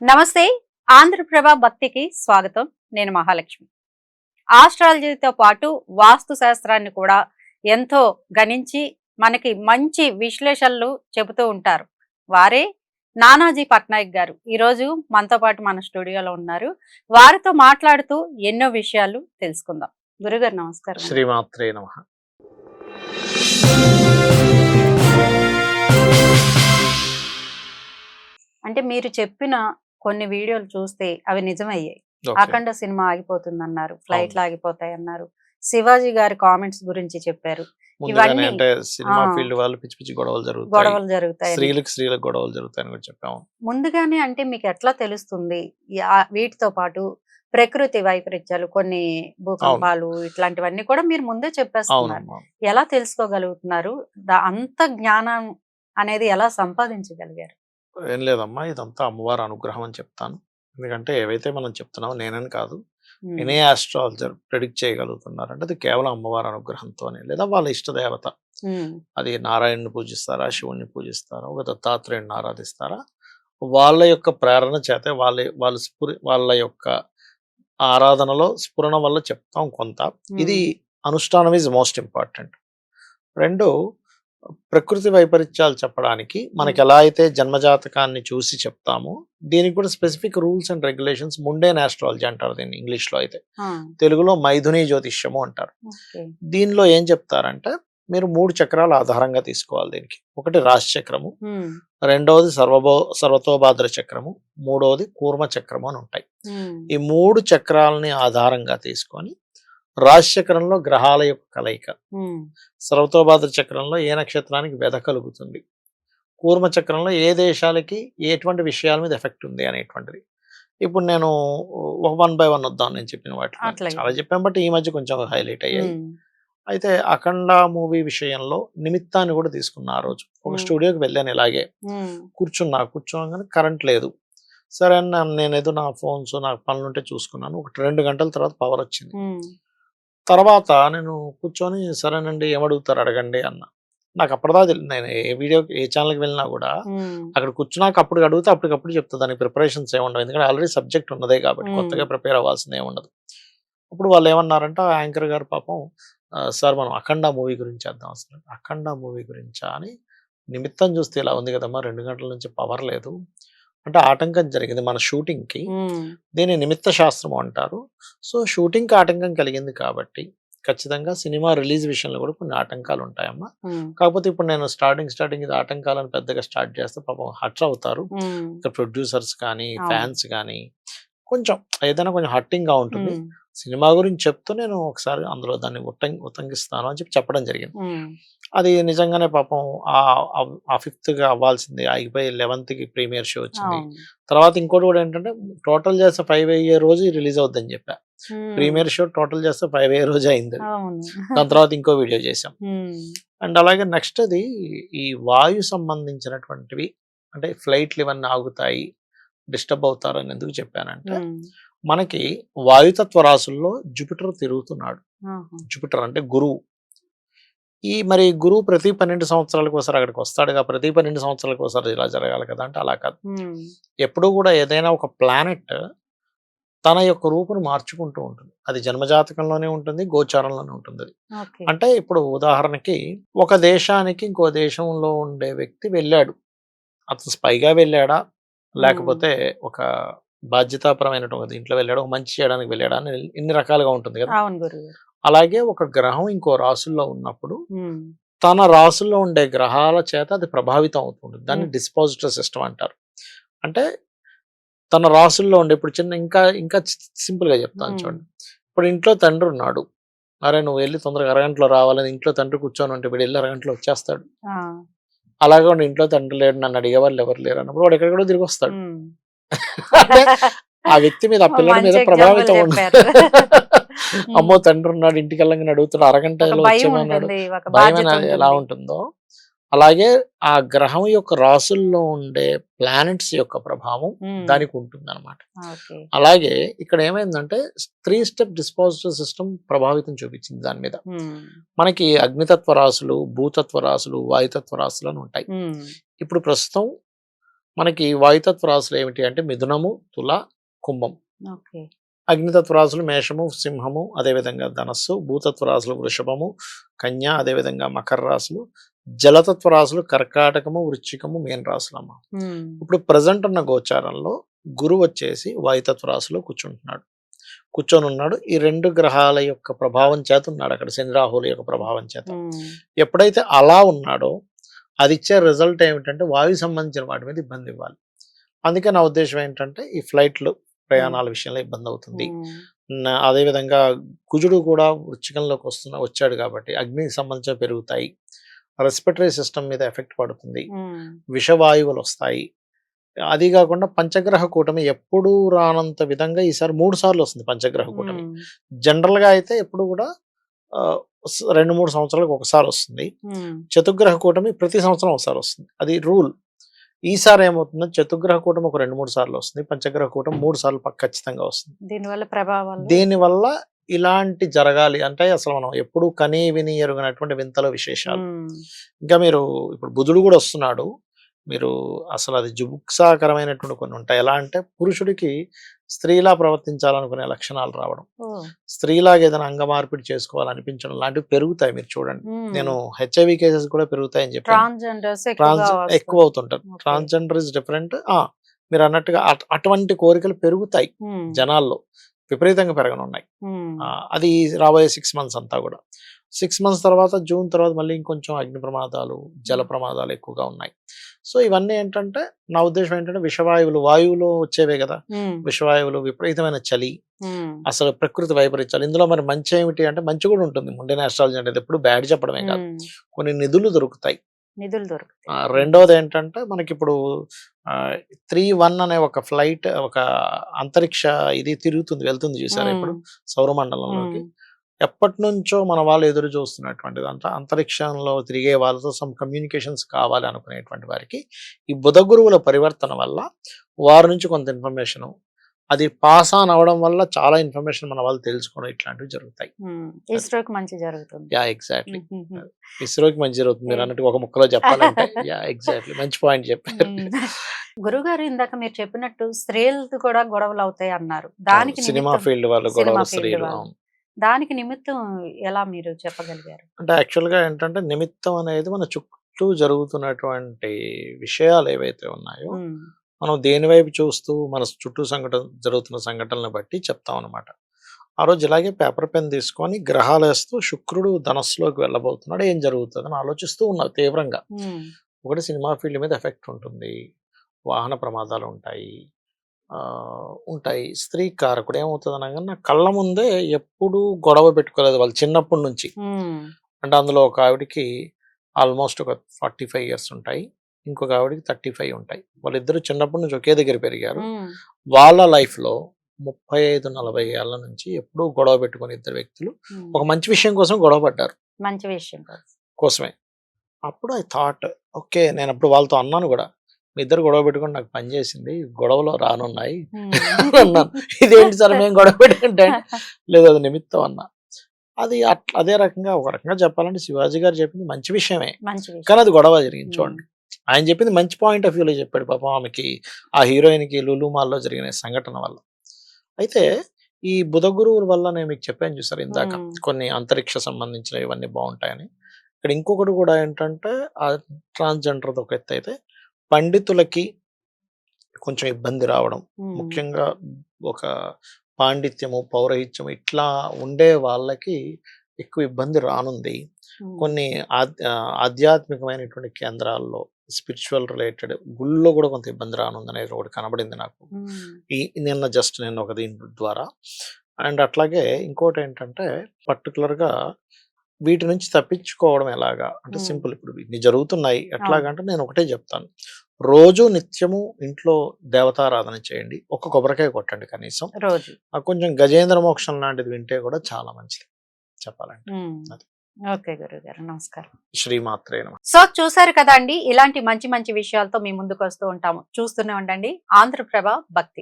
నమస్తే. ఆంధ్రప్రభ భక్తికి స్వాగతం. నేను మహాలక్ష్మి. ఆస్ట్రాలజీతో పాటు వాస్తు శాస్త్రాన్ని కూడా ఎంతో గణించి మనకి మంచి విశ్లేషణలు చెబుతూ ఉంటారు. వారే నానాజీ పట్నాయక్ గారు. ఈరోజు మనతో పాటు మన స్టూడియోలో ఉన్నారు. వారితో మాట్లాడుతూ ఎన్నో విషయాలు తెలుసుకుందాం. గురుగారు నమస్కారం. శ్రీమాత్రే నమః. అంటే మీరు చెప్పిన కొన్ని వీడియోలు చూస్తే అవి నిజమయ్యాయి. ఓకే. అఖండ సినిమా ఆగిపోతుందన్నారు, ఫ్లైట్లు ఆగిపోతాయి అన్నారు, శివాజీ గారి కామెంట్స్ గురించి చెప్పారు. ముందుగానే ఇవన్నీ అంటే సినిమా ఆ. ఫీల్డ్ వాళ్ళు పిచ్చి పిచ్చి గొడవలు జరుగుతాయి. గొడవలు జరుగుతాయి. స్త్రీలకు గొడవలు జరుగుతాయని కూడా చెప్పాము. ముందుగానే అంటే మీకు ఎట్లా తెలుస్తుంది? వీటితో పాటు ప్రకృతి వైపరీత్యాలు, కొన్ని భూకంపాలు ఇట్లాంటివన్నీ కూడా మీరు ముందే చెప్పేస్తున్నారు. అవునమ్మా. ఎలా తెలుసుకోగలుగుతున్నారు? అంత జ్ఞానం అనేది ఎలా సంపాదించగలిగారు? ఏం లేదమ్మా, ఇదంతా అమ్మవారి అనుగ్రహం అని చెప్తాను. ఎందుకంటే ఏవైతే మనం చెప్తున్నామో నేనని కాదు, ఉమ్, ఎనీ ఆస్ట్రాలజర్ ప్రెడిక్ట్ చేయగలుగుతున్నారంటే అది కేవలం అమ్మవారి అనుగ్రహంతోనే, లేదా వాళ్ళ ఇష్టదేవత. ఉమ్, అది నారాయణుని పూజిస్తారా, శివుణ్ణి పూజిస్తారా, ఒక దత్తాత్రేయుని ఆరాధిస్తారా, వాళ్ళ యొక్క ప్రేరణ చేతే వాళ్ళ యొక్క ఆరాధనలో స్ఫురణ వల్ల చెప్తాం కొంత. ఇది అనుష్ఠానం ఈజ్ మోస్ట్ ఇంపార్టెంట్. రెండు, ప్రకృతి వైపరీత్యాలు చెప్పడానికి మనకి ఎలా అయితే జన్మజాతకాన్ని చూసి చెప్తామో, దీనికి కూడా specific rules and regulations mundane astrology అంటారు దీన్ని ఇంగ్లీష్లో. అయితే ఆ, తెలుగులో మైథుని జ్యోతిష్యము అంటారు. ఓకే. దీనిలో ఏం చెప్తారంటే మీరు 3 చక్రాలు ఆధారంగా తీసుకోవాలి దీనికి. ఒకటి రాశి చక్రము, ఉమ్, రెండవది సర్వతోభాద్ర చక్రము, మూడవది కూర్మ చక్రము అని ఉంటాయి. ఉమ్, ఈ 3 చక్రాలని ఆధారంగా తీసుకొని రాశి చక్రంలో గ్రహాల యొక్క కలయిక, ఉమ్, సర్వతోభాద్ర చక్రంలో ఏ నక్షత్రానికి వెధ కలుగుతుంది, కూర్మ చక్రంలో ఏ దేశాలకి ఎటువంటి విషయాల మీద ఎఫెక్ట్ ఉంది అనేటువంటిది. ఇప్పుడు నేను ఒక 1 by 1 వద్దాం. నేను చెప్పిన వాటిలో అట్లాగే. చాలా చెప్పాను, బట్ ఈ మధ్య కొంచెం హైలైట్ అయ్యాయి. ఉమ్, అయితే అఖండ మూవీ విషయంలో నిమిత్తాన్ని కూడా తీసుకున్నా. ఆ రోజు ఒక మ్మ్. స్టూడియోకి వెళ్ళాను. ఇలాగే ఉమ్, కూర్చోగానే కరెంట్ లేదు. సరే అని నేను ఏదో నా ఫోన్స్ నాకు పనులు ఉంటే చూసుకున్నాను. ఒక 2 గంటల తర్వాత పవర్ వచ్చింది. ఉమ్, తర్వాత నేను కూర్చొని సరేనండి ఏమడుగుతారు అడగండి అన్న. నాకు అప్పటిదా నేను ఏ ఛానల్కి వెళ్ళినా కూడా ఉమ్, అక్కడ కూర్చున్నాక అప్పుడు అడిగితే అప్పటికప్పుడు చెప్తా. దానికి ప్రిపరేషన్స్ ఏముండవు, ఎందుకంటే ఆల్రెడీ సబ్జెక్ట్ ఉన్నదే కాబట్టి కొత్తగా ప్రిపేర్ అవ్వాల్సింది ఏముండదు. అప్పుడు వాళ్ళు ఏమన్నారంటే ఆ యాంకర్ గారు పాపం, సార్ మనం అఖండ మూవీ గురించి చేద్దాం. అసలు అఖండ మూవీ గురించా అని నిమిత్తం చూస్తే ఇలా ఉంది కదమ్మా, 2 గంటల నుంచి పవర్ లేదు అంటే ఆటంకం జరిగింది మన షూటింగ్కి. ఉమ్, దీన్ని నిమిత్త శాస్త్రం అంటారు. సో షూటింగ్కి ఆటంకం కలిగింది కాబట్టి ఖచ్చితంగా సినిమా రిలీజ్ విషయంలో కూడా కొన్ని ఆటంకాలు ఉంటాయమ్మా. ఉమ్, కాకపోతే ఇప్పుడు నేను స్టార్టింగ్ ఇది ఆటంకాలను పెద్దగా స్టార్ట్ చేస్తే పాపం హర్ట్ అవుతారు. ఉమ్, ఇక్కడ ప్రొడ్యూసర్స్ కానీ అవును. ఫ్యాన్స్ కానీ కొంచెం ఏదైనా కొంచెం హర్టింగ్గా ఉంటుంది. ఉమ్, సినిమా గురించి చెప్తూ నేను ఒకసారి అందులో దాన్ని ఉట్టంకిస్తాను అని చెప్పడం జరిగింది. ఉమ్, అది నిజంగానే పాపం ఆ 5th అవ్వాల్సింది ఆగిపోయి 11th ప్రీమియర్ షో వచ్చింది. అవును. తర్వాత ఇంకోటి కూడా ఏంటంటే టోటల్ చేస్తే 5 అయ్యే రోజు రిలీజ్ అవుద్దని చెప్పా. ఉమ్, ప్రీమియర్ షో టోటల్ చేస్తే 5 అయ్యే రోజు అయింది. అవును. దాని తర్వాత ఇంకో వీడియో చేసాం. ఉమ్, అండ్ అలాగే నెక్స్ట్ అది ఈ వాయు సంబంధించినటువంటివి, అంటే ఫ్లైట్లు ఇవన్నీ ఆగుతాయి, డిస్టర్బ్ అవుతారని ఎందుకు చెప్పానంటే, ఉమ్, మనకి వాయుతత్వ రాశుల్లో జూపిటర్ తిరుగుతున్నాడు. ఆహా. జూపిటర్ అంటే గురువు. మరి గురువు ప్రతి 12 సంవత్సరాలకు ఒకసారి అక్కడికి వస్తాడుగా, ప్రతి 12 సంవత్సరాలకు ఒకసారి ఇలా జరగాలి కదా అంటే అలా కాదు. ఉమ్, ఎప్పుడూ కూడా ఏదైనా ఒక ప్లానెట్ తన యొక్క రూపును మార్చుకుంటూ ఉంటుంది. అది జన్మజాతకంలోనే ఉంటుంది, గోచారంలోనే ఉంటుంది అది. ఓకే. అంటే ఇప్పుడు ఉదాహరణకి ఒక దేశానికి ఇంకో దేశంలో ఉండే వ్యక్తి వెళ్ళాడు. అతను స్పైగా వెళ్ళాడా, లేకపోతే ఒక బాధ్యతాపరమైనటువంటి దీంట్లో వెళ్ళాడా, ఒక మంచి చేయడానికి వెళ్ళాడా అని ఇన్ని రకాలుగా ఉంటుంది కదా. అవును గురుగారు. అలాగే ఒక గ్రహం ఇంకో రాసుల్లో ఉన్నప్పుడు ఉమ్, తన రాసుల్లో ఉండే గ్రహాల చేత అది ప్రభావితం అవుతుంది. దాన్ని డిస్పాజిటర్ సిస్టమ్ అంటారు. అంటే తన రాసుల్లో ఉండే, ఇప్పుడు చిన్న ఇంకా ఇంకా సింపుల్ గా చెప్తాను చూడండి. ఇప్పుడు ఇంట్లో తండ్రి ఉన్నాడు. అరే నువ్వు వెళ్ళి తొందరగా అరగంటలో రావాలని ఇంట్లో తండ్రి కూర్చొని ఉంటే వీడు వెళ్ళి అరగంటలో వచ్చేస్తాడు. ఆ, అలాగే వాడు ఇంట్లో తండ్రి లేడు, నన్ను అడిగేవాళ్ళు ఎవరు లేరు అన్నప్పుడు వాడు ఎక్కడికో తిరిగి వస్తాడు. ఉమ్. అంటే ఆ వ్యక్తి మీద, ఆ పిల్లడి మీద మంచి ప్రభావితం example ఉండదు. చెప్పారు. అమ్మో తండ్రి ఉన్నాడు, ఇంటికి వెళ్ళగానే అడుగుతున్నాడు, ఒక అరగంటలో భయం వచ్చేమన్నాడు. ఉంటుంది, ఒక భయం బాధ్యత ఎలా ఉంటుంది. ఉంటుందో అలాగే ఆ గ్రహం యొక్క రాసుల్లో ఉండే ప్లానెట్స్ యొక్క ప్రభావం ఉమ్, దానికి ఉంటుంది అనమాట. ఓకే. అలాగే ఇక్కడ ఏమైందంటే 3 స్టెప్ డిస్పాజిటర్ సిస్టమ్ ప్రభావితం చూపించింది దాని మీద. ఉమ్, మనకి అగ్నితత్వ రాసులు, భూతత్వ రాసులు, వాయుతత్వ రాసులు అని ఉంటాయి. ఉమ్, ఇప్పుడు ప్రస్తుతం మనకి వాయుతత్వ రాశులు ఏమిటి అంటే మిథునము, తుల, కుంభం. ఓకే. అగ్నితత్వ రాశులు మేషము, సింహము, అదేవిధంగా ధనస్సు. భూతత్వ రాశులు వృషభము, కన్య, అదేవిధంగా మకర రాశులు. జలతత్వ రాశులు కర్కాటకము, వృశ్చికము, మీన రాశులమ్మ. ఉమ్, ఇప్పుడు ప్రజెంట్ ఉన్న గోచారంలో గురువు వచ్చేసి వాయుతత్వ రాశిలో కూర్చొని ఉన్నాడు. ఈ 2 గ్రహాల యొక్క ప్రభావం చేత ఉన్నాడు అక్కడ, శని రాహుల యొక్క ప్రభావం చేత. ఉమ్, ఎప్పుడైతే అలా ఉన్నాడో అది ఇచ్చే రిజల్ట్ ఏమిటంటే వాయు సంబంధించిన వాటి మీద ఇబ్బంది ఇవ్వాలి. అందుకే నా ఉద్దేశం ఏంటంటే ఈ ఫ్లైట్లు ప్రయాణాల విషయంలో ఇబ్బంది అవుతుంది. అదేవిధంగా కుజుడు కూడా వృశ్చికంలోకి వచ్చాడు కాబట్టి అగ్నికి సంబంధించిన పెరుగుతాయి. రెస్పిరేటరీ సిస్టమ్ మీద ఎఫెక్ట్ పడుతుంది. ఉమ్, విషవాయువులు వస్తాయి. అది కాకుండా పంచగ్రహ కూటమి ఎప్పుడు రానంత విధంగా ఈసారి 3 సార్లు వస్తుంది పంచగ్రహ కూటమి. ఉమ్, జనరల్ గా అయితే ఎప్పుడు కూడా 2-3 సంవత్సరాలకు ఒకసారి వస్తుంది. ఉమ్, చతుర్గ్రహ కూటమి ప్రతి సంవత్సరం ఒకసారి వస్తుంది, అది రూల్. ఈసారి ఏమవుతుందంటే చతుర్గ్రహ కూటమి ఒక 2-3 సార్లు వస్తుంది, పంచగ్రహ కూటమి 3 సార్లు ఖచ్చితంగా వస్తుంది. దీనివల్ల ప్రభావాలు దీనివల్ల ఇలాంటి జరగాలి అంటే అసలు మనం ఎప్పుడు కనీ విని ఎరుగనటువంటి వింతల విశేషాలు. ఇంకా మీరు ఇప్పుడు బుధుడు కూడా వస్తున్నాడు. మీరు అసలు అది జుగుప్సాకరమైనటువంటి కొన్ని ఉంటాయి. ఎలా అంటే పురుషుడికి స్త్రీలా ప్రవర్తించాలనుకునే లక్షణాలు రావడం, స్త్రీలాగా ఏదైనా అంగమార్పిడి చేసుకోవాలనిపించడం లాంటివి పెరుగుతాయి. మీరు చూడండి, నేను హెచ్ఐవి కేసెస్ కూడా పెరుగుతాయని చెప్పాను. ట్రాన్స్జెండర్స్ ఎక్కువ అవుతుంటారు. Transgender is different. మీరు అన్నట్టుగా అటువంటి కోరికలు పెరుగుతాయి జనాల్లో, విపరీతంగా పెరగనున్నాయి. అది రాబోయే 6 మంత్స్ అంతా కూడా. 6 మంత్స్ తర్వాత జూన్ తర్వాత మళ్ళీ ఇంకొంచెం అగ్ని ప్రమాదాలు, జల ప్రమాదాలు ఎక్కువగా ఉన్నాయి. సో ఇవన్నీ ఏంటంటే నా ఉద్దేశం ఏంటంటే విషవాయువులు, వాయువులో వచ్చేవే కదా విషవాయువులు, విపరీతమైన చలి, అసలు ప్రకృతి వైపరీత్యాలు. ఇందులో మరి మంచి ఏమిటి అంటే మంచి కూడా ఉంటుంది. ముండేన్ ఆస్ట్రాలజీ అంటే ఎప్పుడు బ్యాడ్ చెప్పడమే కాదు, కొన్ని నిధులు దొరుకుతాయి. రెండోది ఏంటంటే మనకి ఇప్పుడు 3-1 అనే ఒక ఫ్లైట్, ఒక అంతరిక్ష ఇది వెళ్తుంది చూసారా ఇప్పుడు సౌరమండలంలోకి. ఎప్పటి నుంచో మన వాళ్ళు ఎదురు చూస్తున్నటువంటిది అంట, అంతరిక్షంలో తిరిగే వాళ్ళతో సమ్ కమ్యూనికేషన్స్ కావాలి అనుకునేటువంటి వారికి ఈ బుధ గురువుల పరివర్తన వల్ల వారి నుంచి కొంత ఇన్ఫర్మేషన్ అది పాస్ ఆన్ అవడం వల్ల చాలా ఇన్ఫర్మేషన్ మన వాళ్ళు తెలుసుకోవడం ఇట్లాంటివి జరుగుతాయి. ఇస్రోకి మంచి జరుగుతుంది. యా ఎగ్జాక్ట్లీ, ఇస్రోకి మంచి జరుగుతుంది. మీరు అన్నట్టు ఒక ముక్కలో చెప్పాలంటే యా ఎగ్జాక్ట్లీ, మంచి పాయింట్ చెప్పారు. గురుగారు ఇందాక మీరు చెప్పినట్టు స్త్రీలతో కూడా గొడవలు అవుతాయి అన్నారు. దానికి సినిమా ఫీల్డ్ వాళ్ళు గొడవలు, స్త్రీలు. దానికి నిమిత్తం ఎలా మీరు చెప్పగలిగారు? అంటే యాక్చువల్ గా ఏంటంటే నిమిత్తం అనేది మన చుట్టూ జరుగుతున్నటువంటి విషయాలు ఏవైతే ఉన్నాయో మనం దేని వైపు చూస్తూ మన చుట్టూ జరుగుతున్న సంఘటనలను బట్టి చెప్తాం అనమాట. ఆ రోజు ఇలాగే పేపర్ పెన్ తీసుకొని గ్రహాలు వేస్తూ శుక్రుడు ధనస్సులోకి వెళ్ళబోతున్నాడు, ఏం జరుగుతుంది అని ఆలోచిస్తూ ఉన్నారు తీవ్రంగా. ఒకటి సినిమా ఫీల్డ్ మీద ఎఫెక్ట్ ఉంటుంది, వాహన ప్రమాదాలు ఉంటాయి. స్త్రీ కారకుడు ఏమవుతుంది అనగా నా కళ్ళ ముందే ఎప్పుడు గొడవ పెట్టుకోలేదు వాళ్ళు చిన్నప్పటి నుంచి. అంటే అందులో ఒక ఆవిడికి ఆల్మోస్ట్ ఒక 45 ఇయర్స్ ఉంటాయి, ఇంకొక ఆవిడకి 35 ఉంటాయి. వాళ్ళిద్దరు చిన్నప్పటి నుంచి ఒకే దగ్గర పెరిగారు. వాళ్ళ లైఫ్ లో 35-40 ఏళ్ల నుంచి ఎప్పుడూ గొడవ పెట్టుకుని ఇద్దరు వ్యక్తులు ఒక మంచి విషయం కోసం గొడవ పడ్డారు, మంచి విషయం కోసమే. అప్పుడు ఐ థాట్ ఓకే, నేను అప్పుడు వాళ్ళతో అన్నాను కూడా, మీ ఇద్దరు గొడవ పెట్టుకుని నాకు పని చేసింది, గొడవలో రానున్నాయి అన్నాను. ఇదేంటి సార్ మేము గొడవ పెట్టుకుంటే, లేదు అది నిమిత్తం అన్నా. అది అదే రకంగా ఒక రకంగా చెప్పాలంటే శివాజీ గారు చెప్పింది మంచి విషయమే, కానీ అది గొడవ జరిగింది. చూడండి, ఆయన చెప్పింది మంచి పాయింట్ ఆఫ్ వ్యూలో చెప్పాడు. పాపం ఆమెకి, ఆ హీరోయిన్కి లులు మాల్లో జరిగిన సంఘటన వల్ల. అయితే ఈ బుధ గురువుల వల్ల నేను మీకు చెప్పాను చూసారు ఇందాక, కొన్ని అంతరిక్ష సంబంధించిన ఇవన్నీ బాగుంటాయని. ఇక్కడ ఇంకొకటి కూడా ఏంటంటే ఆ ట్రాన్స్జెండర్ ఒక ఎత్తు అయితే పండితులకి కొంచెం ఇబ్బంది రావడం, ముఖ్యంగా ఒక పాండిత్యము, పౌరహిత్యము ఇట్లా ఉండే వాళ్ళకి ఎక్కువ ఇబ్బంది రానుంది. కొన్ని ఆధ్యాత్మికమైనటువంటి కేంద్రాల్లో, స్పిరిచువల్ రిలేటెడ్ గుళ్ళో కూడా కొంత ఇబ్బంది రానుంది అనేది ఒకటి కనబడింది నాకు నిన్న ఒక దీని ద్వారా. అండ్ అట్లాగే ఇంకోటి ఏంటంటే పర్టికులర్గా వీటి నుంచి తప్పించుకోవడం ఎలాగా అంటే సింపుల్. ఇప్పుడు ఇన్ని జరుగుతున్నాయి, ఎట్లాగంటే నేను ఒకటే చెప్తాను, రోజు నిత్యము ఇంట్లో దేవతారాధన చేయండి, ఒక కొబ్బరికాయ కొట్టండి కనీసం రోజు. కొంచెం గజేంద్ర మోక్షం లాంటిది వింటే కూడా చాలా మంచిది చెప్పాలంటే. ఓకే గురుగారు, నమస్కారం. శ్రీమాత్రే నమః. సో చూసారు కదా అండి, ఇలాంటి మంచి మంచి విషయాలతో మీ ముందుకు వస్తూ ఉంటాము. చూస్తూనే ఉండండి ఆంధ్రప్రభ భక్తి.